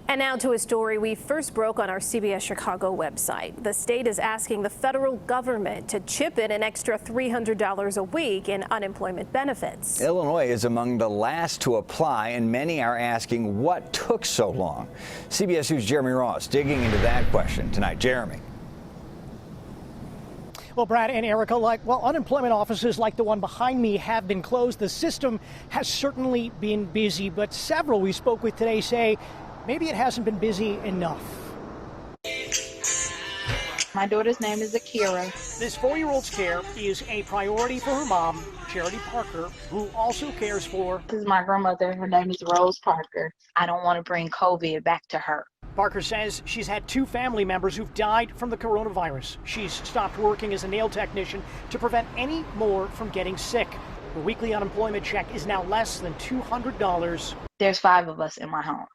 And now to a story we first broke on our CBS Chicago website. The state is asking the federal government to chip in an extra $300 a week in unemployment benefits. Illinois is among the last to apply, and many are asking what took so long. CBS News' Jeremy Ross digging into that question tonight. Jeremy. Well, Brad and Erica, unemployment offices like the one behind me have been closed. The system has certainly been busy, but several we spoke with today say maybe it hasn't been busy enough. My daughter's name is Akira. This 4-year-old's care is a priority for her mom, Charity Parker, who also cares for. This is my grandmother. Her name is Rose Parker. I don't want to bring COVID back to her. Parker says she's had 2 family members who've died from the coronavirus. She's stopped working as a nail technician to prevent any more from getting sick. Her weekly unemployment check is now less than $200. There's 5 of us in my home,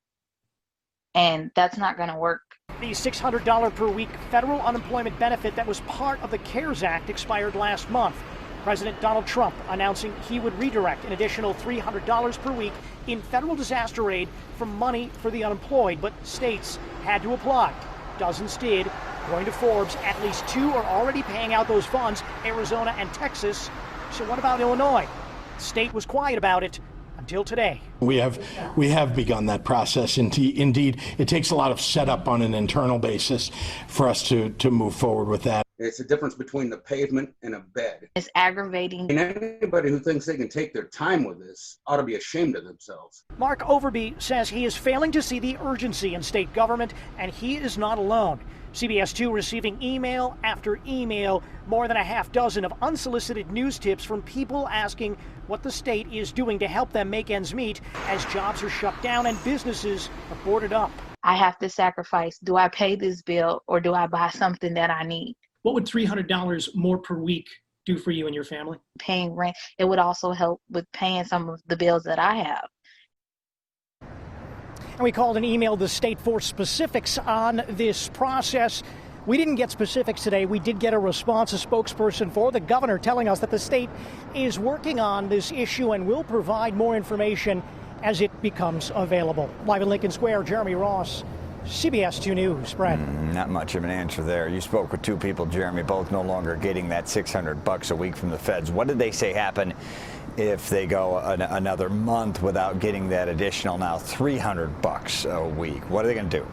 and that's not going to work. The $600 per week federal unemployment benefit that was part of the CARES Act expired last month. President Donald Trump announcing he would redirect an additional $300 per week in federal disaster aid from money for the unemployed, but states had to apply. Dozens did. According to Forbes, at least 2 are already paying out those funds, Arizona and Texas. So what about Illinois? The state was quiet about it until today. We have begun that process. Indeed, it takes a lot of setup on an internal basis for us to move forward with that. It's the difference between the pavement and a bed. It's aggravating. And anybody who thinks they can take their time with this ought to be ashamed of themselves. Mark Overby says he is failing to see the urgency in state government, and he is not alone. CBS 2 receiving email after email, more than a half dozen of unsolicited news tips from people asking what the state is doing to help them make ends meet as jobs are shut down and businesses are boarded up. I have to sacrifice. Do I pay this bill or do I buy something that I need? What would $300 more per week do for you and your family? Paying rent. It would also help with paying some of the bills that I have. And we called and emailed the state for specifics on this process. We didn't get specifics today. We did get a response, a spokesperson for the governor telling us that the state is working on this issue and will provide more information as it becomes available. Live in Lincoln Square, Jeremy Ross, CBS 2 News. Brad. Not much of an answer there. You spoke with 2 people, Jeremy, both no longer getting that $600 a week from the feds. What did they say happen if they go another month without getting that additional now $300 a week? What are they going to do?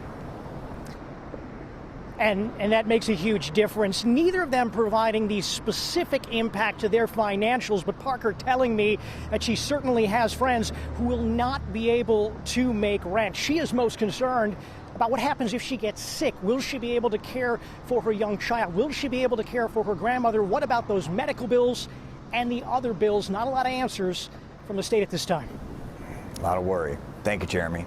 And that makes a huge difference. Neither of them providing the specific impact to their financials, but Parker telling me that she certainly has friends who will not be able to make rent. She is most concerned about what happens if she gets sick. Will she be able to care for her young child? Will she be able to care for her grandmother? What about those medical bills and the other bills? Not a lot of answers from the state at this time. A lot of worry. Thank you, Jeremy.